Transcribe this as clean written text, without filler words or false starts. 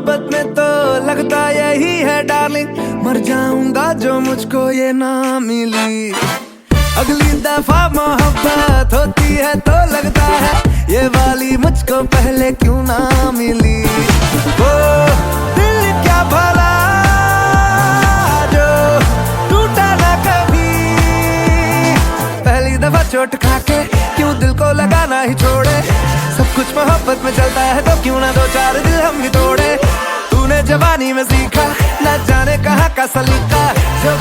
मोहब्बत में तो लगता यही है डार्लिंग, मर जाऊंगा जो मुझको ये ना मिली। अगली दफा मोहब्बत होती है तो लगता है ये वाली मुझको पहले क्यों ना मिली। वो दिल क्या भला जो टूटा ना कभी, पहली दफा चोट खाके क्यों दिल को लगाना ही छोड़े। सब कुछ मोहब्बत में चलता है तो क्यों ना दो चार दिल हम भी तोड़े। तूने जवानी में सीखा न जाने कहाँ का सलीका, जो